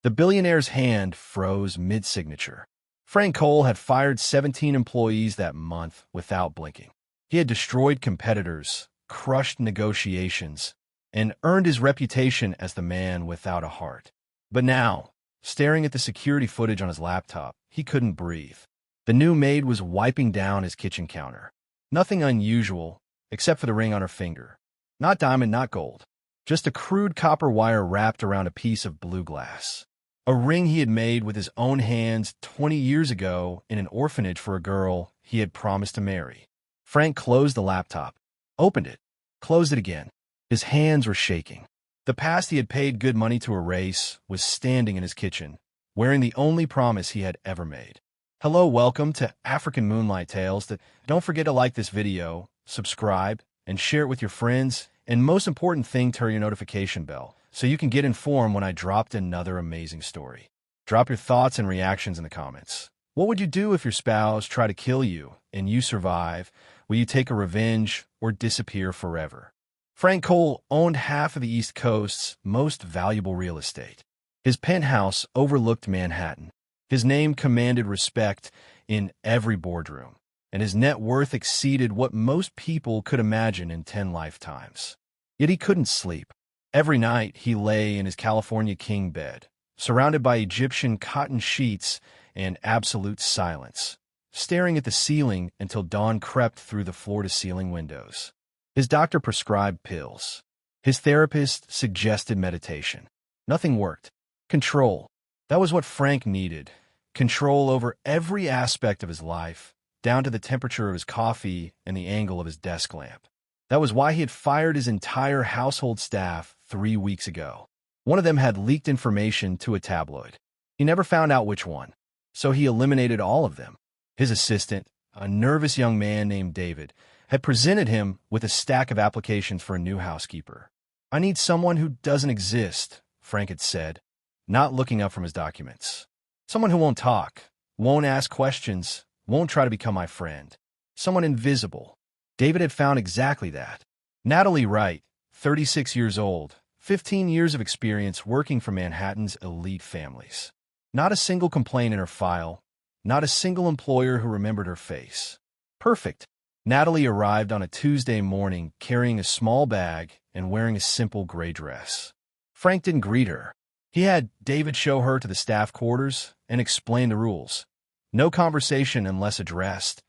The billionaire's hand froze mid-signature. Frank Cole had fired 17 employees that month without blinking. He had destroyed competitors, crushed negotiations, and earned his reputation as the man without a heart. But now, staring at the security footage on his laptop, he couldn't breathe. The new maid was wiping down his kitchen counter. Nothing unusual, except for the ring on her finger. Not diamond, not gold. Just a crude copper wire wrapped around a piece of blue glass. A ring he had made with his own hands 20 years ago in an orphanage for a girl he had promised to marry. Frank closed the laptop, opened it, closed it again. His hands were shaking. The past he had paid good money to erase was standing in his kitchen, wearing the only promise he had ever made. Hello, welcome to African Moonlight Tales. Don't forget to like this video, subscribe, and share it with your friends. And most important thing, turn your notification bell so you can get informed when I dropped another amazing story. Drop your thoughts and reactions in the comments. What would you do if your spouse tried to kill you and you survive? Will you take a revenge or disappear forever? Frank Cole owned half of the East Coast's most valuable real estate. His penthouse overlooked Manhattan. His name commanded respect in every boardroom, and his net worth exceeded what most people could imagine in 10 lifetimes. Yet he couldn't sleep. Every night he lay in his California king bed, surrounded by Egyptian cotton sheets and absolute silence, staring at the ceiling until dawn crept through the floor-to-ceiling windows. His doctor prescribed pills. His therapist suggested meditation. Nothing worked. Control. That was what Frank needed. Control over every aspect of his life, down to the temperature of his coffee and the angle of his desk lamp. That was why he had fired his entire household staff 3 weeks ago. One of them had leaked information to a tabloid. He never found out which one, so he eliminated all of them. His assistant, a nervous young man named David, had presented him with a stack of applications for a new housekeeper. "I need someone who doesn't exist," Frank had said, not looking up from his documents. "Someone who won't talk, won't ask questions, won't try to become my friend. Someone invisible." David had found exactly that. Natalie Wright, 36 years old, 15 years of experience working for Manhattan's elite families. Not a single complaint in her file, not a single employer who remembered her face. Perfect. Natalie arrived on a Tuesday morning carrying a small bag and wearing a simple gray dress. Frank didn't greet her. He had David show her to the staff quarters and explain the rules. No conversation unless addressed.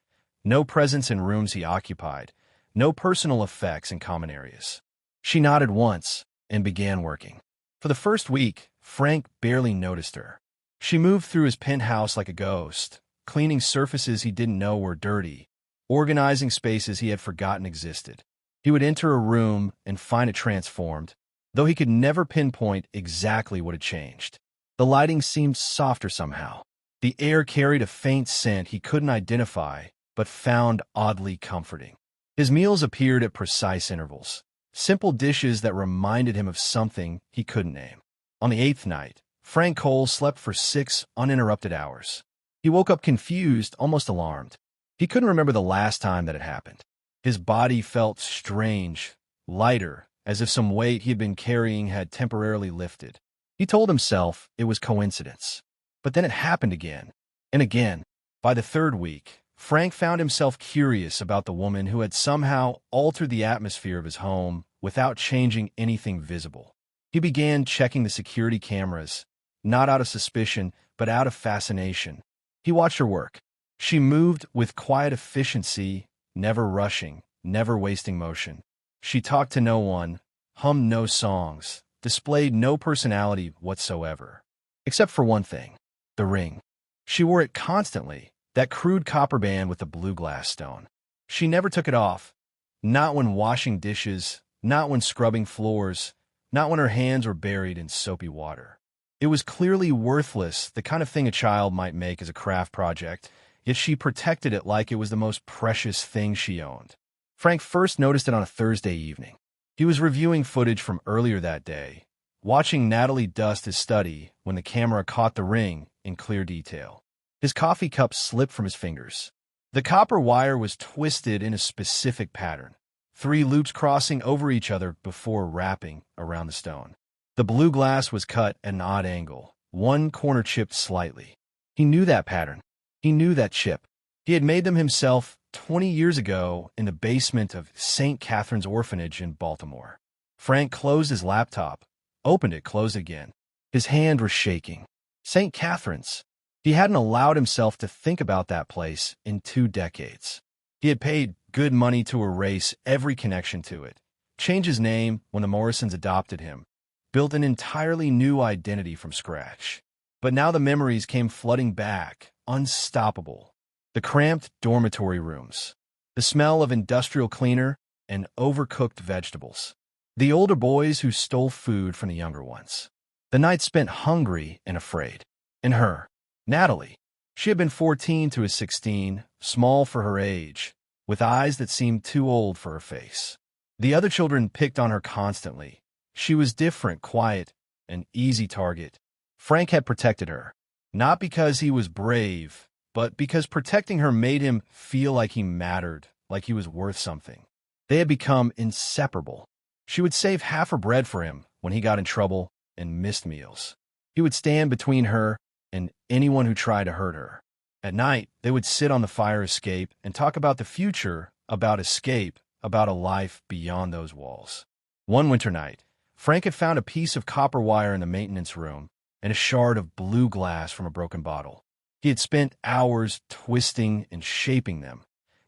No presence in rooms he occupied. No personal effects in common areas. She nodded once and began working. For the first week, Frank barely noticed her. She moved through his penthouse like a ghost, cleaning surfaces he didn't know were dirty, organizing spaces he had forgotten existed. He would enter a room and find it transformed, though he could never pinpoint exactly what had changed. The lighting seemed softer somehow. The air carried a faint scent he couldn't identify, but found oddly comforting. His meals appeared at precise intervals, simple dishes that reminded him of something he couldn't name. On the 8th night, Frank Cole slept for 6 uninterrupted hours. He woke up confused, almost alarmed. He couldn't remember the last time that had happened. His body felt strange, lighter, as if some weight he had been carrying had temporarily lifted. He told himself it was coincidence. But then it happened again, and again. By the 3rd week, Frank found himself curious about the woman who had somehow altered the atmosphere of his home without changing anything visible. He began checking the security cameras, not out of suspicion, but out of fascination. He watched her work. She moved with quiet efficiency, never rushing, never wasting motion. She talked to no one, hummed no songs, displayed no personality whatsoever. Except for one thing, the ring. She wore it constantly, that crude copper band with the blue glass stone. She never took it off, not when washing dishes, not when scrubbing floors, not when her hands were buried in soapy water. It was clearly worthless, the kind of thing a child might make as a craft project, yet she protected it like it was the most precious thing she owned. Frank first noticed it on a Thursday evening. He was reviewing footage from earlier that day, watching Natalie dust his study when the camera caught the ring in clear detail. His coffee cup slipped from his fingers. The copper wire was twisted in a specific pattern, 3 loops crossing over each other before wrapping around the stone. The blue glass was cut at an odd angle, one corner chipped slightly. He knew that pattern. He knew that chip. He had made them himself 20 years ago in the basement of St. Catherine's Orphanage in Baltimore. Frank closed his laptop, opened it, closed it again. His hand was shaking. St. Catherine's. He hadn't allowed himself to think about that place in 2 decades. He had paid good money to erase every connection to it, change his name when the Morrisons adopted him, built an entirely new identity from scratch. But now the memories came flooding back, unstoppable. The cramped dormitory rooms, the smell of industrial cleaner and overcooked vegetables, the older boys who stole food from the younger ones, the nights spent hungry and afraid. And her, Natalie. She had been 14 to his 16, small for her age, with eyes that seemed too old for her face. The other children picked on her constantly. She was different, quiet, an easy target. Frank had protected her, not because he was brave, but because protecting her made him feel like he mattered, like he was worth something. They had become inseparable. She would save half her bread for him when he got in trouble and missed meals. He would stand between her and anyone who tried to hurt her. At night, they would sit on the fire escape and talk about the future, about escape, about a life beyond those walls. One winter night, Frank had found a piece of copper wire in the maintenance room and a shard of blue glass from a broken bottle. He had spent hours twisting and shaping them,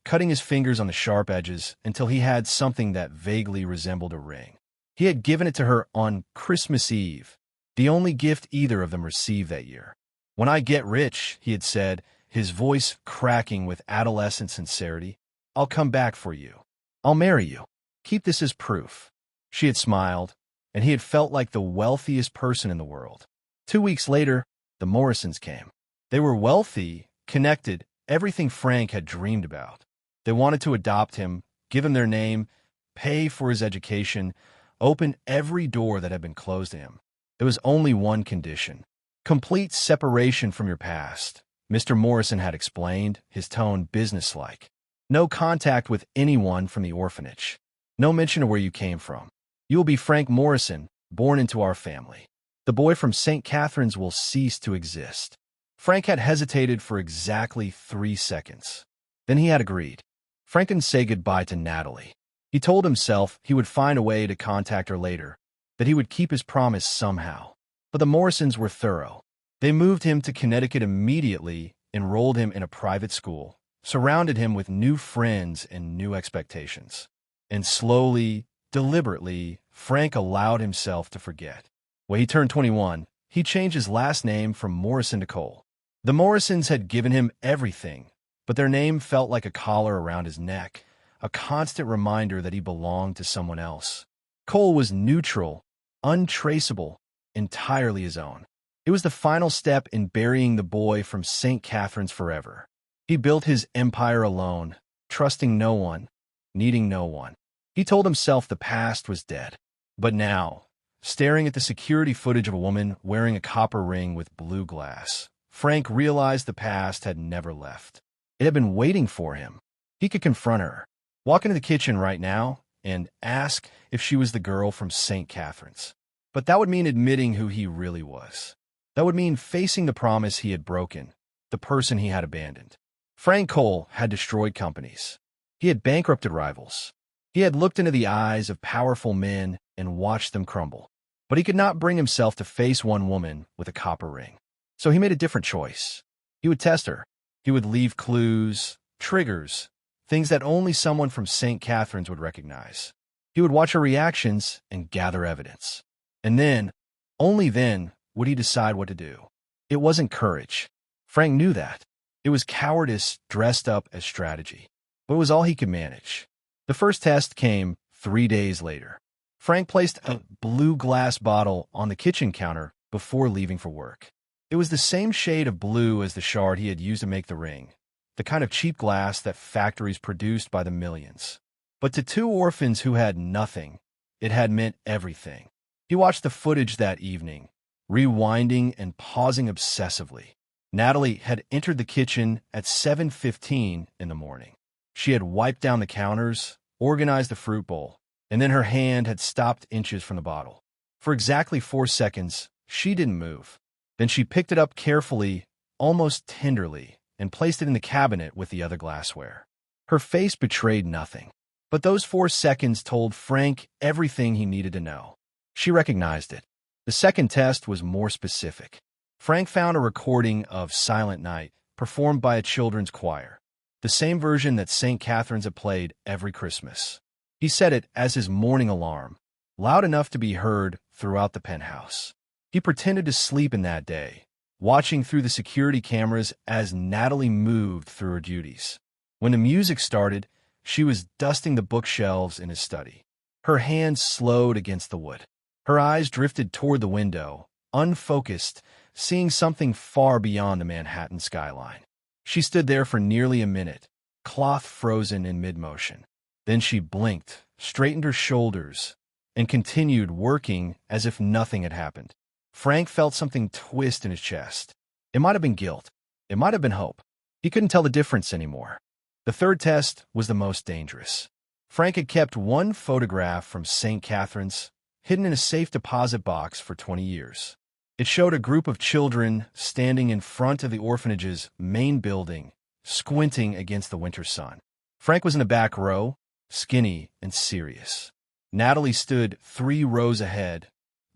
cutting his fingers on the sharp edges until he had something that vaguely resembled a ring. He had given it to her on Christmas Eve, the only gift either of them received that year. "When I get rich," he had said, his voice cracking with adolescent sincerity, "I'll come back for you. I'll marry you. Keep this as proof." She had smiled, and he had felt like the wealthiest person in the world. 2 weeks later, the Morrisons came. They were wealthy, connected, everything Frank had dreamed about. They wanted to adopt him, give him their name, pay for his education, open every door that had been closed to him. There was only one condition: complete separation from your past. Mr. Morrison had explained, his tone businesslike. No contact with anyone from the orphanage. No mention of where you came from. You will be Frank Morrison, born into our family. The boy from St. Catherine's will cease to exist. Frank had hesitated for exactly 3 seconds. Then he had agreed. Frank didn't say goodbye to Natalie. He told himself he would find a way to contact her later, that he would keep his promise somehow. But the Morrisons were thorough. They moved him to Connecticut immediately, enrolled him in a private school, surrounded him with new friends and new expectations. And slowly, deliberately, Frank allowed himself to forget. When he turned 21, he changed his last name from Morrison to Cole. The Morrisons had given him everything, but their name felt like a collar around his neck, a constant reminder that he belonged to someone else. Cole was neutral, untraceable, entirely his own. It was the final step in burying the boy from St. Catherine's forever. He built his empire alone, trusting no one, needing no one. He told himself the past was dead. But now, staring at the security footage of a woman wearing a copper ring with blue glass, Frank realized the past had never left. It had been waiting for him. He could confront her, walk into the kitchen right now, and ask if she was the girl from St. Catherine's. But that would mean admitting who he really was. That would mean facing the promise he had broken, the person he had abandoned. Frank Cole had destroyed companies. He had bankrupted rivals. He had looked into the eyes of powerful men and watched them crumble. But he could not bring himself to face one woman with a copper ring. So he made a different choice. He would test her. He would leave clues, triggers, things that only someone from St. Catherine's would recognize. He would watch her reactions and gather evidence. And then, only then, would he decide what to do. It wasn't courage. Frank knew that. It was cowardice dressed up as strategy. But it was all he could manage. The first test came 3 days later. Frank placed a blue glass bottle on the kitchen counter before leaving for work. It was the same shade of blue as the shard he had used to make the ring, the kind of cheap glass that factories produced by the millions. But to 2 orphans who had nothing, it had meant everything. He watched the footage that evening, rewinding and pausing obsessively. Natalie had entered the kitchen at 7:15 in the morning. She had wiped down the counters, organized the fruit bowl, and then her hand had stopped inches from the bottle. For exactly 4 seconds, she didn't move. Then she picked it up carefully, almost tenderly, and placed it in the cabinet with the other glassware. Her face betrayed nothing, but those 4 seconds told Frank everything he needed to know. She recognized it. The second test was more specific. Frank found a recording of Silent Night, performed by a children's choir, the same version that St. Catherine's had played every Christmas. He set it as his morning alarm, loud enough to be heard throughout the penthouse. He pretended to sleep in that day, watching through the security cameras as Natalie moved through her duties. When the music started, she was dusting the bookshelves in his study. Her hands slowed against the wood. Her eyes drifted toward the window, unfocused, seeing something far beyond the Manhattan skyline. She stood there for nearly a minute, cloth frozen in mid-motion. Then she blinked, straightened her shoulders, and continued working as if nothing had happened. Frank felt something twist in his chest. It might have been guilt. It might have been hope. He couldn't tell the difference anymore. The third test was the most dangerous. Frank had kept one photograph from St. Catherine's, hidden in a safe deposit box for 20 years. It showed a group of children standing in front of the orphanage's main building, squinting against the winter sun. Frank was in the back row, skinny and serious. Natalie stood 3 rows ahead,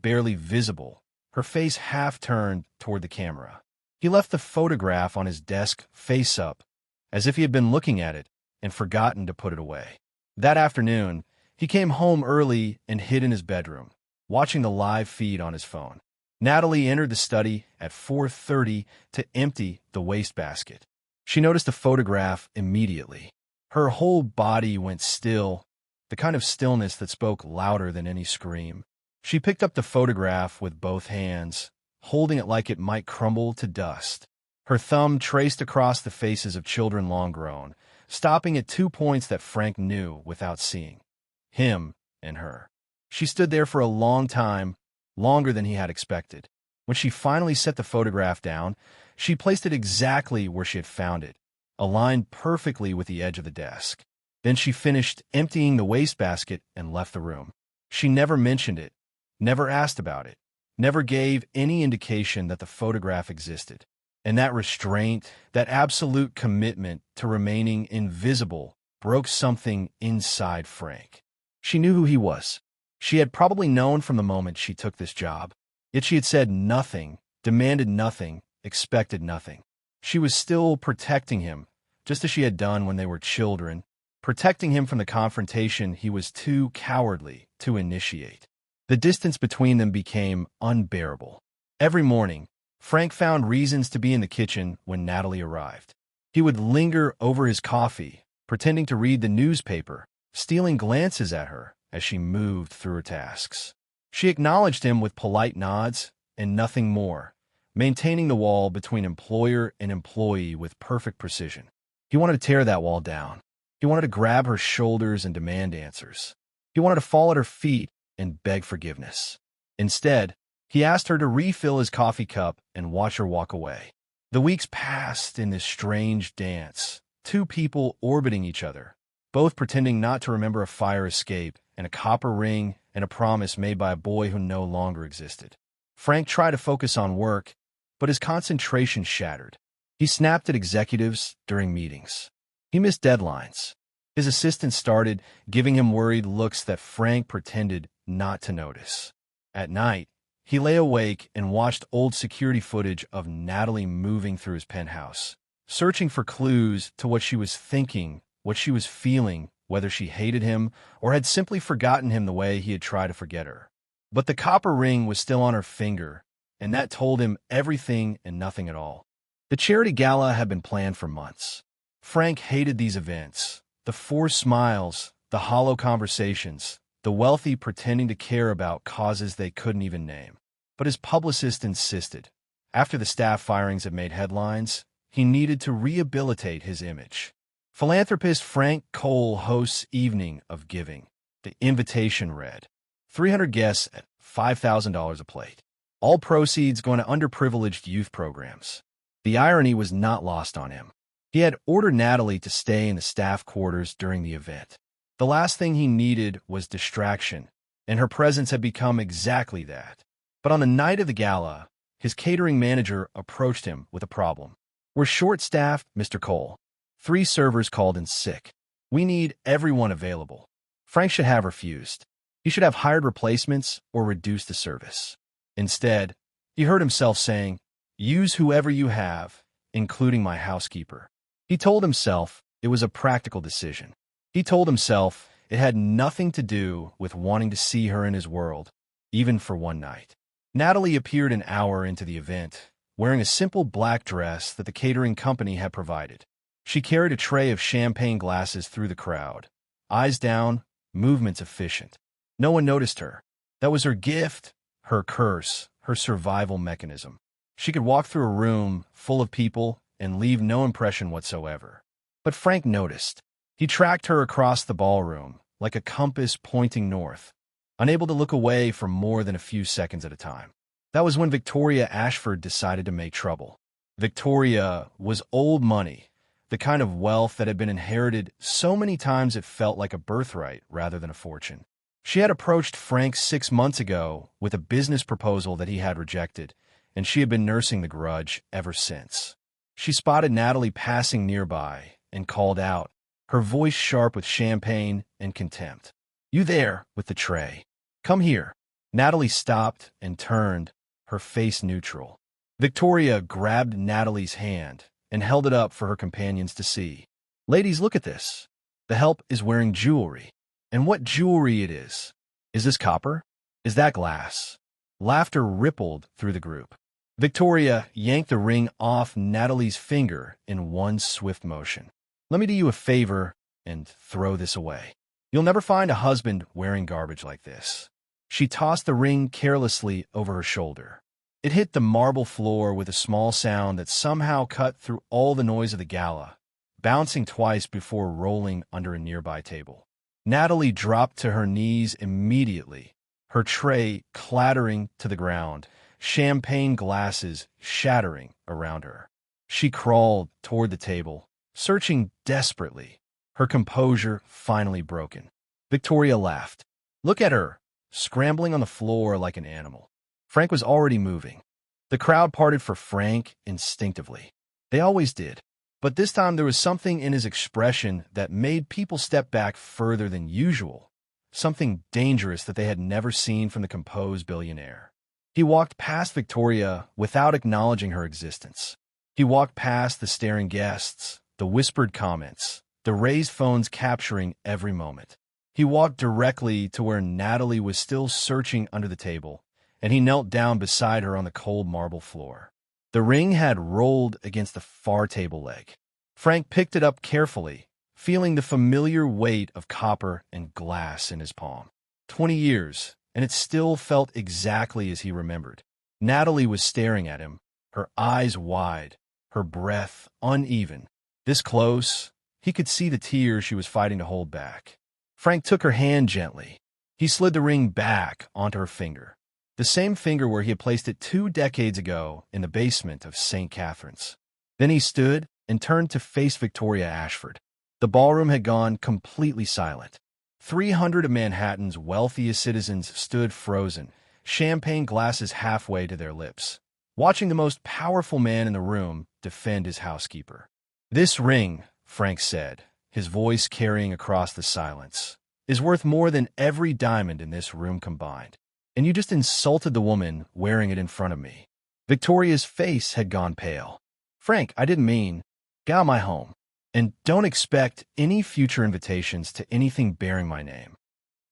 barely visible, her face half turned toward the camera. He left the photograph on his desk face up, as if he had been looking at it and forgotten to put it away. That afternoon, he came home early and hid in his bedroom, watching the live feed on his phone. Natalie entered the study at 4:30 to empty the wastebasket. She noticed the photograph immediately. Her whole body went still, the kind of stillness that spoke louder than any scream. She picked up the photograph with both hands, holding it like it might crumble to dust. Her thumb traced across the faces of children long grown, stopping at 2 points that Frank knew without seeing: him and her. She stood there for a long time, longer than he had expected. When she finally set the photograph down, she placed it exactly where she had found it, aligned perfectly with the edge of the desk. Then she finished emptying the wastebasket and left the room. She never mentioned it, never asked about it, never gave any indication that the photograph existed. And that restraint, that absolute commitment to remaining invisible, broke something inside Frank. She knew who he was. She had probably known from the moment she took this job. Yet she had said nothing, demanded nothing, expected nothing. She was still protecting him, just as she had done when they were children, protecting him from the confrontation he was too cowardly to initiate. The distance between them became unbearable. Every morning, Frank found reasons to be in the kitchen when Natalie arrived. He would linger over his coffee, pretending to read the newspaper, stealing glances at her as she moved through her tasks. She acknowledged him with polite nods and nothing more, maintaining the wall between employer and employee with perfect precision. He wanted to tear that wall down. He wanted to grab her shoulders and demand answers. He wanted to fall at her feet and beg forgiveness. Instead, he asked her to refill his coffee cup and watch her walk away. The weeks passed in this strange dance, 2 people orbiting each other, both pretending not to remember a fire escape and a copper ring and a promise made by a boy who no longer existed. Frank tried to focus on work, but his concentration shattered. He snapped at executives during meetings. He missed deadlines. His assistant started giving him worried looks that Frank pretended not to notice. At night, he lay awake and watched old security footage of Natalie moving through his penthouse, searching for clues to what she was thinking, what she was feeling, whether she hated him or had simply forgotten him the way he had tried to forget her. But the copper ring was still on her finger, and that told him everything and nothing at all. The charity gala had been planned for months. Frank hated these events, the forced smiles, the hollow conversations, the wealthy pretending to care about causes they couldn't even name. But his publicist insisted. After the staff firings had made headlines, he needed to rehabilitate his image. Philanthropist Frank Cole hosts Evening of Giving. The invitation read, 300 guests at $5,000 a plate. All proceeds going to underprivileged youth programs. The irony was not lost on him. He had ordered Natalie to stay in the staff quarters during the event. The last thing he needed was distraction, and her presence had become exactly that. But on the night of the gala, his catering manager approached him with a problem. "We're short-staffed, Mr. Cole. 3 servers called in sick. We need everyone available." Frank should have refused. He should have hired replacements or reduced the service. Instead, he heard himself saying, "Use whoever you have, including my housekeeper." He told himself it was a practical decision. He told himself it had nothing to do with wanting to see her in his world, even for one night. Natalie appeared an hour into the event, wearing a simple black dress that the catering company had provided. She carried a tray of champagne glasses through the crowd, eyes down, movements efficient. No one noticed her. That was her gift, her curse, her survival mechanism. She could walk through a room full of people and leave no impression whatsoever. But Frank noticed. He tracked her across the ballroom, like a compass pointing north, unable to look away for more than a few seconds at a time. That was when Victoria Ashford decided to make trouble. Victoria was old money, the kind of wealth that had been inherited so many times it felt like a birthright rather than a fortune. She had approached Frank 6 months ago with a business proposal that he had rejected, and she had been nursing the grudge ever since. She spotted Natalie passing nearby and called out, her voice sharp with champagne and contempt. "You there, with the tray. Come here." Natalie stopped and turned, her face neutral. Victoria grabbed Natalie's hand and held it up for her companions to see. "Ladies, look at this. The help is wearing jewelry. And what jewelry it is. Is this copper? Is that glass?" Laughter rippled through the group. Victoria yanked the ring off Natalie's finger in one swift motion. "Let me do you a favor and throw this away. You'll never find a husband wearing garbage like this." She tossed the ring carelessly over her shoulder. It hit the marble floor with a small sound that somehow cut through all the noise of the gala, bouncing twice before rolling under a nearby table. Natalie dropped to her knees immediately, her tray clattering to the ground, champagne glasses shattering around her. She crawled toward the table, searching desperately, her composure finally broken. Victoria laughed. "Look at her, scrambling on the floor like an animal." Frank was already moving. The crowd parted for Frank instinctively. They always did. But this time there was something in his expression that made people step back further than usual, something dangerous that they had never seen from the composed billionaire. He walked past Victoria without acknowledging her existence. He walked past the staring guests, the whispered comments, the raised phones capturing every moment. He walked directly to where Natalie was still searching under the table, and he knelt down beside her on the cold marble floor. The ring had rolled against the far table leg. Frank picked it up carefully, feeling the familiar weight of copper and glass in his palm. 20 years, and it still felt exactly as he remembered. Natalie was staring at him, her eyes wide, her breath uneven. This close, he could see the tears she was fighting to hold back. Frank took her hand gently. He slid the ring back onto her finger. The same finger where he had placed it 2 decades ago in the basement of St. Catherine's. Then he stood and turned to face Victoria Ashford. The ballroom had gone completely silent. 300 of Manhattan's wealthiest citizens stood frozen, champagne glasses halfway to their lips, watching the most powerful man in the room defend his housekeeper. "This ring," Frank said, his voice carrying across the silence, "is worth more than every diamond in this room combined. And you just insulted the woman wearing it in front of me." Victoria's face had gone pale. "Frank, I didn't mean. Get out of my home. And don't expect any future invitations to anything bearing my name."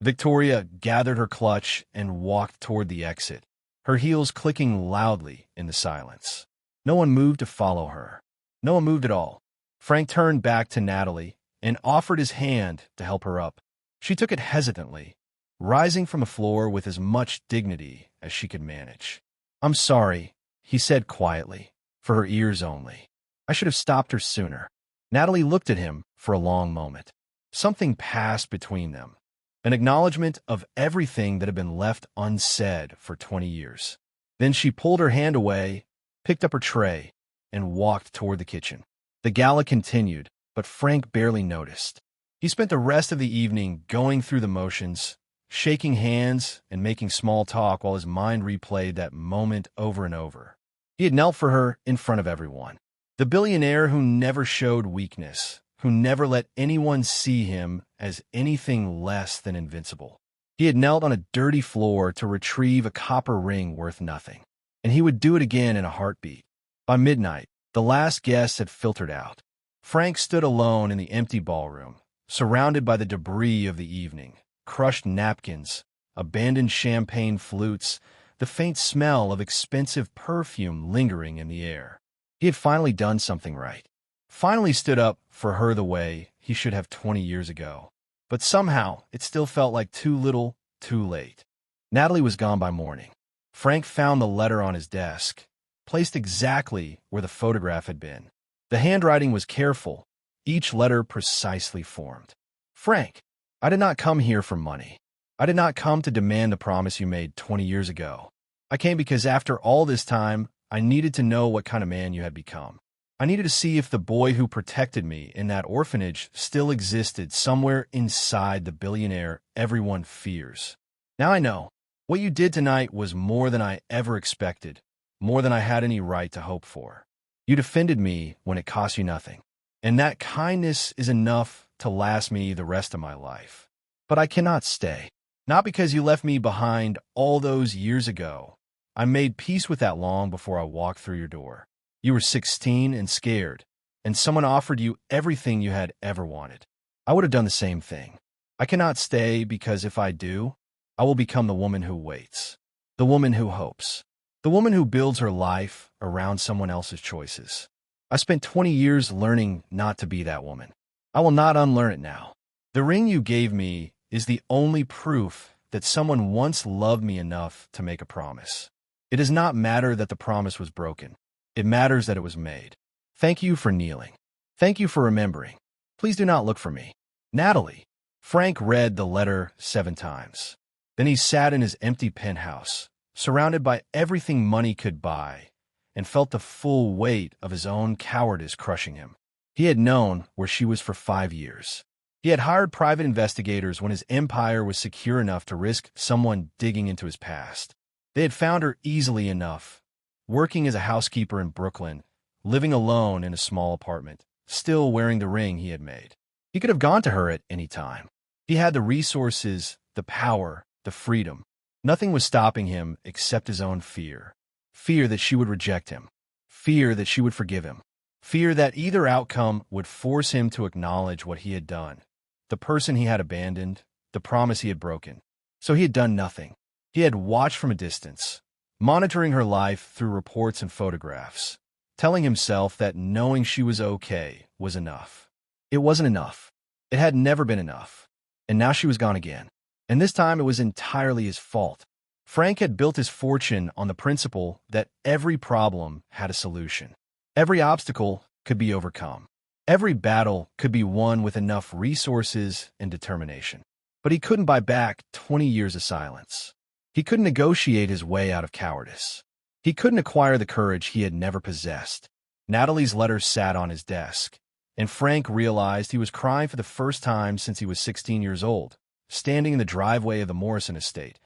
Victoria gathered her clutch and walked toward the exit, her heels clicking loudly in the silence. No one moved to follow her. No one moved at all. Frank turned back to Natalie and offered his hand to help her up. She took it hesitantly, rising from the floor with as much dignity as she could manage. "I'm sorry," he said quietly, for her ears only. "I should have stopped her sooner." Natalie looked at him for a long moment. Something passed between them, an acknowledgement of everything that had been left unsaid for 20 years. Then she pulled her hand away, picked up her tray, and walked toward the kitchen. The gala continued, but Frank barely noticed. He spent the rest of the evening going through the motions, shaking hands and making small talk while his mind replayed that moment over and over. He had knelt for her in front of everyone. The billionaire who never showed weakness, who never let anyone see him as anything less than invincible. He had knelt on a dirty floor to retrieve a copper ring worth nothing, and he would do it again in a heartbeat. By midnight, the last guests had filtered out. Frank stood alone in the empty ballroom, surrounded by the debris of the evening, crushed napkins, abandoned champagne flutes, the faint smell of expensive perfume lingering in the air. He had finally done something right. Finally stood up for her the way he should have 20 years ago. But somehow, it still felt like too little, too late. Natalie was gone by morning. Frank found the letter on his desk, placed exactly where the photograph had been. The handwriting was careful, each letter precisely formed. Frank, I did not come here for money. I did not come to demand the promise you made 20 years ago. I came because after all this time, I needed to know what kind of man you had become. I needed to see if the boy who protected me in that orphanage still existed somewhere inside the billionaire everyone fears. Now I know. What you did tonight was more than I ever expected, more than I had any right to hope for. You defended me when it cost you nothing, and that kindness is enough to last me the rest of my life. But I cannot stay. Not because you left me behind all those years ago. I made peace with that long before I walked through your door. You were 16 and scared, and someone offered you everything you had ever wanted. I would have done the same thing. I cannot stay because if I do, I will become the woman who waits, the woman who hopes, the woman who builds her life around someone else's choices. I spent 20 years learning not to be that woman. I will not unlearn it now. The ring you gave me is the only proof that someone once loved me enough to make a promise. It does not matter that the promise was broken. It matters that it was made. Thank you for kneeling. Thank you for remembering. Please do not look for me. Natalie. Frank read the letter 7 times. Then he sat in his empty penthouse, surrounded by everything money could buy, and felt the full weight of his own cowardice crushing him. He had known where she was for 5 years. He had hired private investigators when his empire was secure enough to risk someone digging into his past. They had found her easily enough, working as a housekeeper in Brooklyn, living alone in a small apartment, still wearing the ring he had made. He could have gone to her at any time. He had the resources, the power, the freedom. Nothing was stopping him except his own fear. Fear that she would reject him. Fear that she would forgive him. Fear that either outcome would force him to acknowledge what he had done. The person he had abandoned, the promise he had broken. So he had done nothing. He had watched from a distance, monitoring her life through reports and photographs, telling himself that knowing she was okay was enough. It wasn't enough. It had never been enough. And now she was gone again. And this time it was entirely his fault. Frank had built his fortune on the principle that every problem had a solution. Every obstacle could be overcome. Every battle could be won with enough resources and determination. But he couldn't buy back 20 years of silence. He couldn't negotiate his way out of cowardice. He couldn't acquire the courage he had never possessed. Natalie's letter sat on his desk, and Frank realized he was crying for the first time since he was 16 years old, standing in the driveway of the Morrison estate,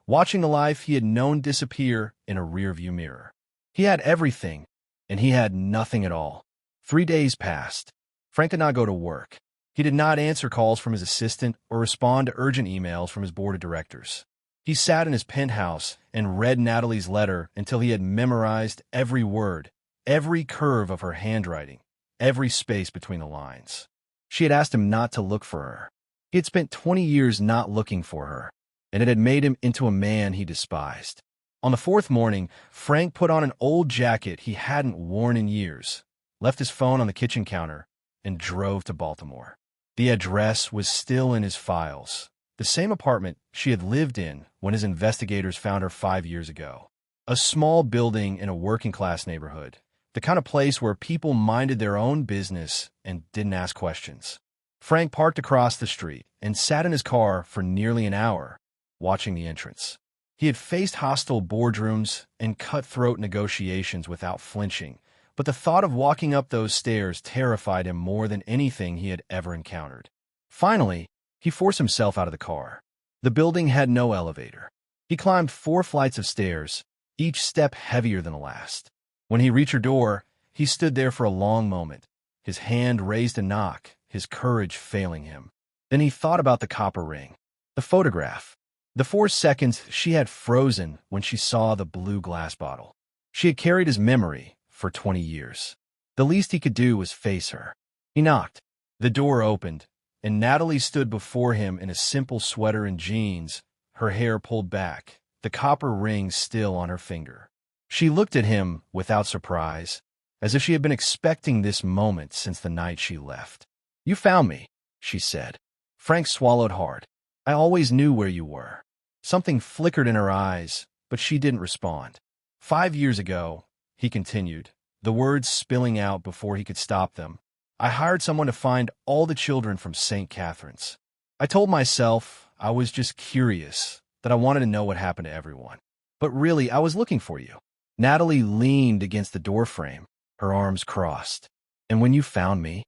watching the life he had known disappear in a rearview mirror. He had everything, and he had nothing at all. 3 days passed. Frank did not go to work. He did not answer calls from his assistant or respond to urgent emails from his board of directors. He sat in his penthouse and read Natalie's letter until he had memorized every word, every curve of her handwriting, every space between the lines. She had asked him not to look for her. He had spent 20 years not looking for her, and it had made him into a man he despised. On the 4th morning, Frank put on an old jacket he hadn't worn in years, left his phone on the kitchen counter, and drove to Baltimore. The address was still in his files, the same apartment she had lived in when his investigators found her 5 years ago. A small building in a working-class neighborhood, the kind of place where people minded their own business and didn't ask questions. Frank parked across the street and sat in his car for nearly an hour, watching the entrance. He had faced hostile boardrooms and cutthroat negotiations without flinching, but the thought of walking up those stairs terrified him more than anything he had ever encountered. Finally, he forced himself out of the car. The building had no elevator. He climbed 4 flights of stairs, each step heavier than the last. When he reached her door, he stood there for a long moment, his hand raised to knock, his courage failing him. Then he thought about the copper ring, the photograph, the 4 seconds she had frozen when she saw the blue glass bottle. She had carried his memory for 20 years. The least he could do was face her. He knocked. The door opened, and Natalie stood before him in a simple sweater and jeans, her hair pulled back, the copper ring still on her finger. She looked at him without surprise, as if she had been expecting this moment since the night she left. "You found me," she said. Frank swallowed hard. "I always knew where you were." Something flickered in her eyes, but she didn't respond. 5 years ago, he continued, the words spilling out before he could stop them, I hired someone to find all the children from St. Catherine's. I told myself I was just curious, that I wanted to know what happened to everyone. But really, I was looking for you. Natalie leaned against the doorframe, her arms crossed. "And when you found me,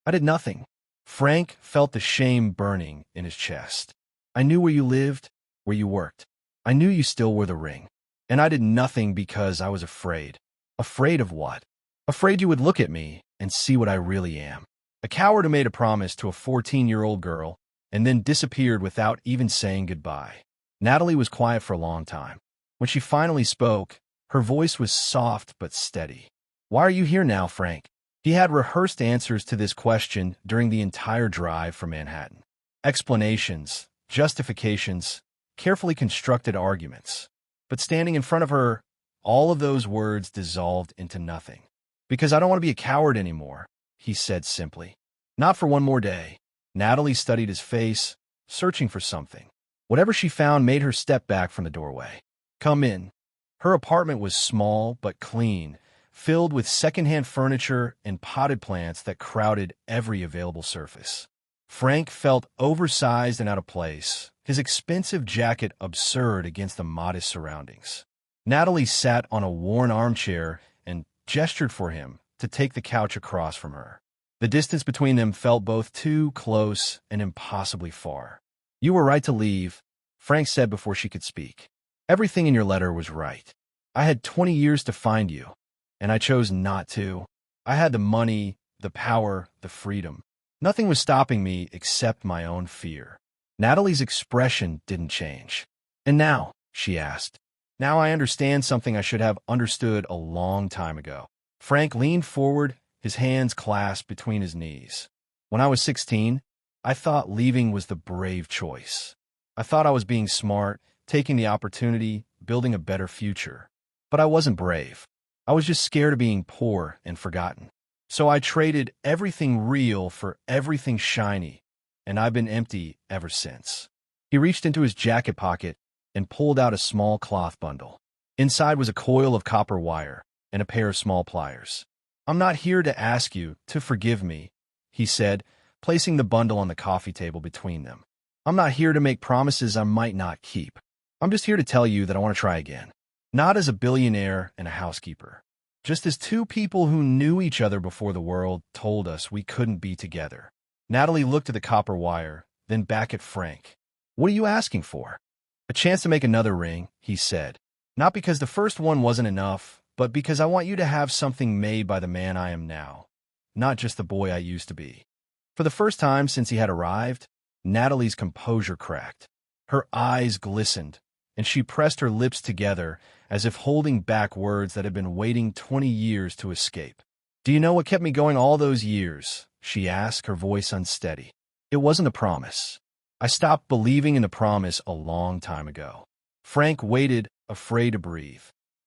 I did nothing." Frank felt the shame burning in his chest. "I knew where you lived, where you worked. I knew you still wore the ring. And I did nothing because I was afraid." Afraid of what? Afraid you would look at me and see what I really am. A coward who made a promise to a 14-year-old girl and then disappeared without even saying goodbye. Natalie was quiet for a long time. When she finally spoke, her voice was soft but steady. "Why are you here now, Frank?" He had rehearsed answers to this question during the entire drive from Manhattan. Explanations, justifications, carefully constructed arguments. But standing in front of her, all of those words dissolved into nothing. "Because I don't want to be a coward anymore," he said simply. "Not for one more day." Natalie studied his face, searching for something. Whatever she found made her step back from the doorway. "Come in." Her apartment was small but clean, filled with secondhand furniture and potted plants that crowded every available surface. Frank felt oversized and out of place, his expensive jacket absurd against the modest surroundings. Natalie sat on a worn armchair and gestured for him to take the couch across from her. The distance between them felt both too close and impossibly far. "You were right to leave," Frank said before she could speak. "Everything in your letter was right. I had 20 years to find you, and I chose not to. I had the money, the power, the freedom. Nothing was stopping me except my own fear." Natalie's expression didn't change. "And now?" she asked. "Now I understand something I should have understood a long time ago." Frank leaned forward, his hands clasped between his knees. "When I was 16, I thought leaving was the brave choice. I thought I was being smart, taking the opportunity, building a better future. But I wasn't brave. I was just scared of being poor and forgotten. So I traded everything real for everything shiny, and I've been empty ever since." He reached into his jacket pocket and pulled out a small cloth bundle. Inside was a coil of copper wire and a pair of small pliers. "I'm not here to ask you to forgive me," he said, placing the bundle on the coffee table between them. "I'm not here to make promises I might not keep. I'm just here to tell you that I want to try again. Not as a billionaire and a housekeeper. Just as two people who knew each other before the world told us we couldn't be together." Natalie looked at the copper wire, then back at Frank. "What are you asking for?" "A chance to make another ring," he said. "Not because the first one wasn't enough, but because I want you to have something made by the man I am now, not just the boy I used to be." For the first time since he had arrived, Natalie's composure cracked. Her eyes glistened, and she pressed her lips together as if holding back words that had been waiting 20 years to escape. "Do you know what kept me going all those years?" she asked, her voice unsteady. "It wasn't a promise. I stopped believing in the promise a long time ago." Frank waited, afraid to breathe.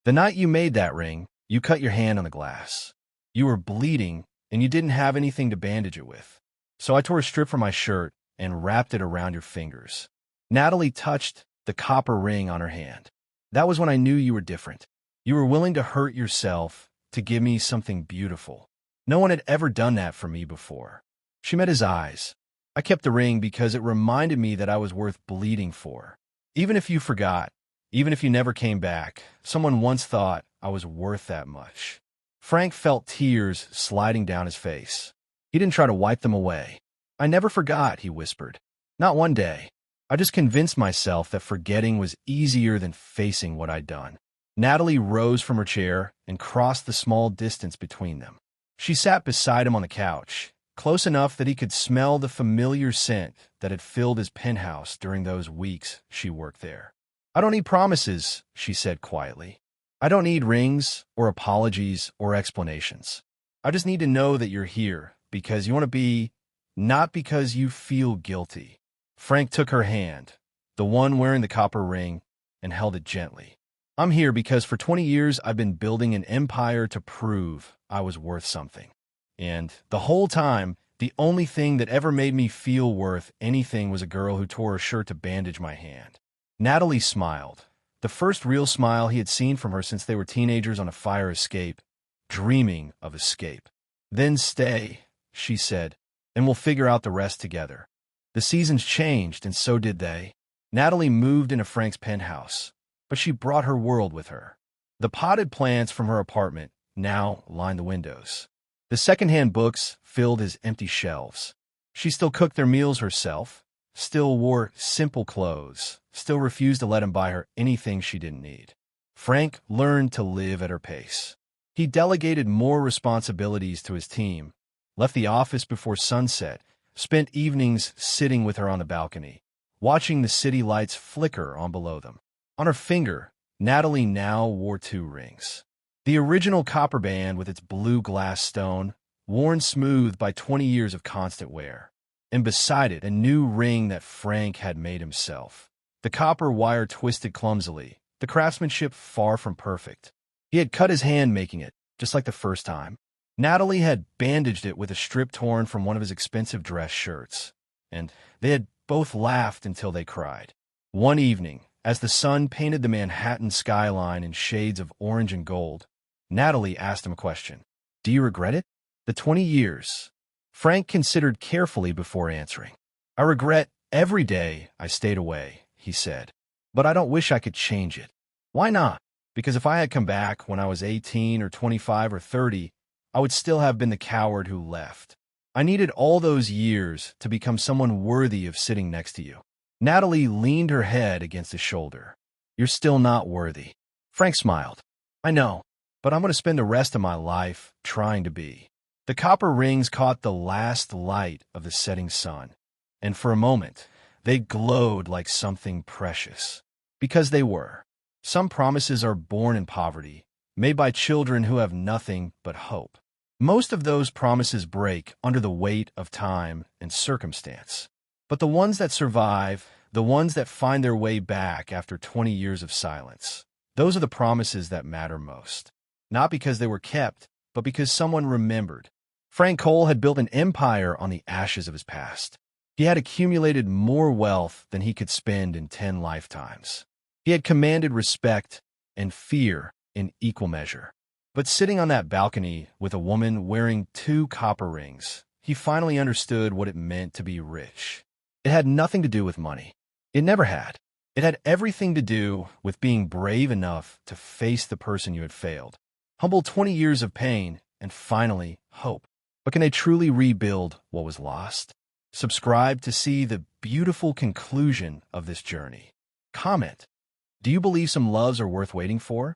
"The night you made that ring, you cut your hand on the glass. You were bleeding, and you didn't have anything to bandage it with. So I tore a strip from my shirt and wrapped it around your fingers." Natalie touched the copper ring on her hand. "That was when I knew you were different. You were willing to hurt yourself to give me something beautiful. No one had ever done that for me before." She met his eyes. "I kept the ring because it reminded me that I was worth bleeding for. Even if you forgot, even if you never came back, someone once thought I was worth that much." Frank felt tears sliding down his face. He didn't try to wipe them away. "I never forgot," he whispered. "Not one day. I just convinced myself that forgetting was easier than facing what I'd done." Natalie rose from her chair and crossed the small distance between them. She sat beside him on the couch, close enough that he could smell the familiar scent that had filled his penthouse during those weeks she worked there. "I don't need promises," she said quietly. "I don't need rings or apologies or explanations. I just need to know that you're here because you want to be, not because you feel guilty." Frank took her hand, the one wearing the copper ring, and held it gently. "I'm here because for 20 years I've been building an empire to prove I was worth something. And the whole time, the only thing that ever made me feel worth anything was a girl who tore her shirt to bandage my hand." Natalie smiled, the first real smile he had seen from her since they were teenagers on a fire escape, dreaming of escape. "Then stay," she said, "and we'll figure out the rest together." The seasons changed, and so did they. Natalie moved into Frank's penthouse, but she brought her world with her. The potted plants from her apartment now lined the windows. The secondhand books filled his empty shelves. She still cooked their meals herself, still wore simple clothes, still refused to let him buy her anything she didn't need. Frank learned to live at her pace. He delegated more responsibilities to his team, left the office before sunset, spent evenings sitting with her on the balcony, watching the city lights flicker on below them. On her finger, Natalie now wore 2 rings. The original copper band with its blue glass stone, worn smooth by 20 years of constant wear. And beside it, a new ring that Frank had made himself. The copper wire twisted clumsily, the craftsmanship far from perfect. He had cut his hand making it, just like the first time. Natalie had bandaged it with a strip torn from one of his expensive dress shirts, and they had both laughed until they cried. One evening, as the sun painted the Manhattan skyline in shades of orange and gold, Natalie asked him a question. "Do you regret it?" "The 20 years." Frank considered carefully before answering. "I regret every day I stayed away," he said. "But I don't wish I could change it." "Why not?" "Because if I had come back when I was 18 or 25 or 30, I would still have been the coward who left. I needed all those years to become someone worthy of sitting next to you." Natalie leaned her head against his shoulder. "You're still not worthy." Frank smiled. "I know, but I'm going to spend the rest of my life trying to be." The copper rings caught the last light of the setting sun, and for a moment, they glowed like something precious. Because they were. Some promises are born in poverty, made by children who have nothing but hope. Most of those promises break under the weight of time and circumstance. But the ones that survive, the ones that find their way back after 20 years of silence, those are the promises that matter most. Not because they were kept, but because someone remembered. Frank Cole had built an empire on the ashes of his past. He had accumulated more wealth than he could spend in 10 lifetimes. He had commanded respect and fear in equal measure. But sitting on that balcony with a woman wearing 2 copper rings, he finally understood what it meant to be rich. It had nothing to do with money. It never had. It had everything to do with being brave enough to face the person you had failed, humble 20 years of pain, and finally, hope. But can they truly rebuild what was lost? Subscribe to see the beautiful conclusion of this journey. Comment. Do you believe some loves are worth waiting for?